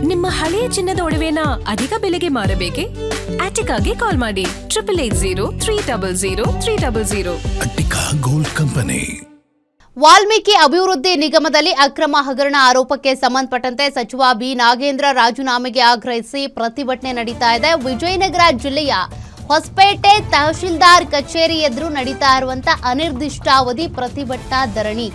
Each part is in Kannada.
ನಿಮ್ಮ ಹಳೆಯ ಚಿನ್ನದ ಒಡವೆನ ಅಧಿಕ ಬೆಲೆಗೆ ಮಾರಬೇಕೆ? ಆಟಿಕಾಗೆ ಕಾಲ್ ಮಾಡಿ 8880 ಅಟ್ಟಿಕಾ ಗೋಲ್ಡ್ ಕಂಪನಿ. ವಾಲ್ಮೀಕಿ ಅಭಿವೃದ್ಧಿ ನಿಗಮದಲ್ಲಿ ಅಕ್ರಮ ಹಗರಣ ಆರೋಪಕ್ಕೆ ಸಂಬಂಧಪಟ್ಟಂತೆ ಸಚಿವ ಬಿ ನಾಗೇಂದ್ರ ರಾಜೀನಾಮೆಗೆ ಆಗ್ರಹಿಸಿ ಪ್ರತಿಭಟನೆ ನಡೀತಾ ಇದೆ. ವಿಜಯನಗರ ಜಿಲ್ಲೆಯ ಹೊಸಪೇಟೆ ತಹಶೀಲ್ದಾರ್ ಕಚೇರಿ ಎದುರು ನಡೀತಾ ಇರುವಂತಹ ಅನಿರ್ದಿಷ್ಟಾವಧಿ ಪ್ರತಿಭಟನಾ ಧರಣಿ.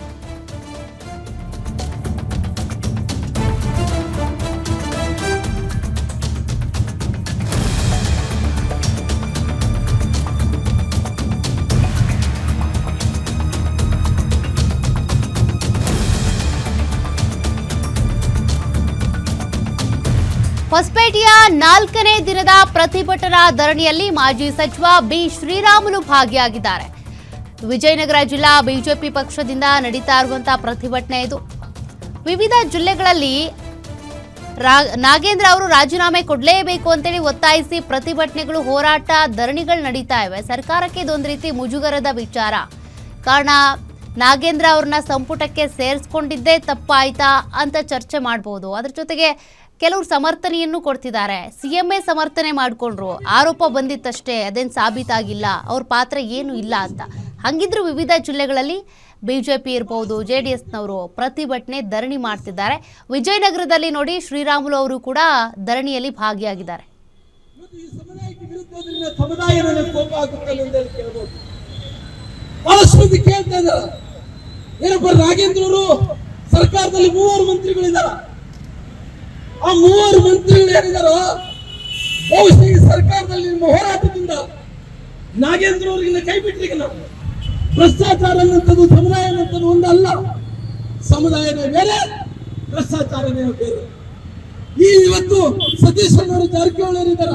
ಹೊಸಪೇಟೆಯ 4ನೇ ದಿನದ ಪ್ರತಿಭಟನಾ ಧರಣಿಯಲ್ಲಿ ಮಾಜಿ ಸಚಿವ ಬಿ ಶ್ರೀರಾಮುಲು ಭಾಗಿಯಾಗಿದ್ದಾರೆ. ವಿಜಯನಗರ ಜಿಲ್ಲಾ ಬಿಜೆಪಿ ಪಕ್ಷದಿಂದ ನಡೀತಾ ಇರುವಂತಹ ಪ್ರತಿಭಟನೆ ಇದು. ವಿವಿಧ ಜಿಲ್ಲೆಗಳಲ್ಲಿ ನಾಗೇಂದ್ರ ಅವರು ರಾಜೀನಾಮೆ ಕೊಡಲೇಬೇಕು ಅಂತೇಳಿ ಒತ್ತಾಯಿಸಿ ಪ್ರತಿಭಟನೆಗಳು, ಹೋರಾಟ, ಧರಣಿಗಳು ನಡೀತಾ ಇವೆ. ಸರ್ಕಾರಕ್ಕೆ ಇದೊಂದು ರೀತಿ ಮುಜುಗರದ ವಿಚಾರ. ಕಾರಣ ನಾಗೇಂದ್ರ ಅವ್ರನ್ನ ಸಂಪುಟಕ್ಕೆ ಸೇರಿಸ್ಕೊಂಡಿದ್ದೇ ತಪ್ಪಾಯ್ತಾ ಅಂತ ಚರ್ಚೆ ಮಾಡಬಹುದು. ಅದ್ರ ಜೊತೆಗೆ ಕೆಲವರು ಸಮರ್ಥನೆಯನ್ನು ಕೊಡ್ತಿದ್ದಾರೆ. ಸಿಎಂಎ ಸಮರ್ಥನೆ ಮಾಡಿಕೊಂಡ್ರು, ಆರೋಪ ಬಂದಿತ್ತಷ್ಟೇ, ಅದೇನು ಸಾಬೀತಾಗಿಲ್ಲ, ಅವ್ರ ಪಾತ್ರ ಏನು ಇಲ್ಲ ಅಂತ. ಹಂಗಿದ್ರು ವಿವಿಧ ಜಿಲ್ಲೆಗಳಲ್ಲಿ ಬಿಜೆಪಿ ಇರ್ಬೋದು, JDSನವರು ಪ್ರತಿಭಟನೆ, ಧರಣಿ ಮಾಡ್ತಿದ್ದಾರೆ. ವಿಜಯನಗರದಲ್ಲಿ ನೋಡಿ ಶ್ರೀರಾಮುಲು ಅವರು ಕೂಡ ಧರಣಿಯಲ್ಲಿ ಭಾಗಿಯಾಗಿದ್ದಾರೆ. ನಾಗೇಂದ್ರ ಸರ್ಕಾರದಲ್ಲಿ 3 ಮಂತ್ರಿಗಳಿದ್ದಾರೆ. ಆ 3 ಮಂತ್ರಿಗಳು ಏನಿದಾರೋ ಬಹುಶಃ ಈ ಸರ್ಕಾರದಲ್ಲಿ ನಿಮ್ಮ ಹೋರಾಟದಿಂದ ನಾಗೇಂದ್ರ ಅವರಿಗೆ ಕೈ ಬಿಟ್ಟರಿಗೆ ನಾವು ಭ್ರಷ್ಟಾಚಾರ ಅನ್ನೋದು ಸಮುದಾಯ ಅನ್ನೋದು ಒಂದಲ್ಲ. ಸಮುದಾಯನೇ ಬೇರೆ, ಭ್ರಷ್ಟಾಚಾರನೇ ಬೇರೆ. ಇವತ್ತು ಸತೀಶ್ ಅವರು ಜಾರಕಿಹೊಳಿ ಇದ್ದಾರ,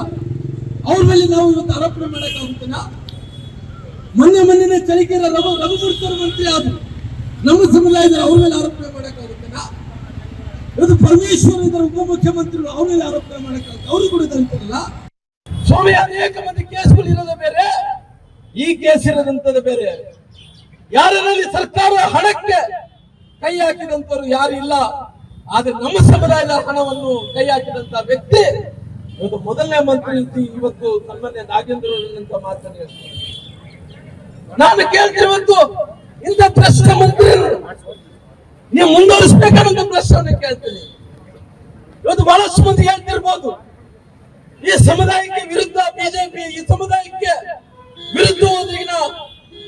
ಅವ್ರ ಮೇಲೆ ನಾವು ಇವತ್ತು ಆರೋಪಣೆ ಮಾಡಕ್ಕಾಗುತ್ತೇನ? ಮೊನ್ನೆ ಚಳಿಕೆರ ರಘುಮೂರ್ತಿ ಮಂತ್ರಿ ಆದ್ರು, ನಮ್ಮ ಸಮುದಾಯದ ಅವ್ರ ಮೇಲೆ ಆರೋಪಣೆ ಮಾಡಕ್ಕಾಗುತ್ತೇನ? ಇವತ್ತು ಪರಮೇಶ್ವರ್ ಇದ್ದಾರೆ ಉಪಮುಖ್ಯಮಂತ್ರಿಗಳು, ಅವ್ರ ಮೇಲೆ ಆರೋಪಣೆ ಮಾಡಕ್ಕಾಗುತ್ತೆ? ಅವರು ಕೂಡ ಅಂತಾರಲ್ಲ. ಸ್ವಾಮಿ, ಅನೇಕ ಮಂದಿ ಕೇಸ್ಗಳು ಇರೋದು ಬೇರೆ, ಈ ಕೇಸ್ ಇರೋದಂತದ್ದು ಬೇರೆ. ಯಾರಲ್ಲಿ ಸರ್ಕಾರ ಹಣಕ್ಕೆ ಕೈ ಹಾಕಿದಂತವ್ರು ಯಾರು ಇಲ್ಲ. ಆದ್ರೆ ನಮ್ಮ ಸಮುದಾಯದ ಹಣವನ್ನು ಕೈ ಹಾಕಿದಂತ ವ್ಯಕ್ತಿ ಇವತ್ತು ಮೊದಲನೇ ಮಂತ್ರಿ. ಇವತ್ತು ಸನ್ಮಾನ್ಯ ನಾಗೇಂದ್ರ ಅಂತ ಮಾತನ್ನು ಹೇಳ್ತಾರೆ. ನಾನು ಕೇಳ್ತಿರುವಂತ ಇಂಥ ಭ್ರಷ್ಟ ಮಂತ್ರಿ ನೀವು ಮುಂದುವರಿಸಬೇಕನ್ನೋ ಪ್ರಶ್ನೆ ಕೇಳ್ತೀನಿ. ಇವತ್ತು ಬಹಳಷ್ಟು ಮಂದಿ ಹೇಳ್ತಿರ್ಬೋದು, ಈ ಸಮುದಾಯಕ್ಕೆ ವಿರುದ್ಧ ಬಿಜೆಪಿ, ಈ ಸಮುದಾಯಕ್ಕೆ ವಿರುದ್ಧ ಹೋದ್ರಿಗಿನ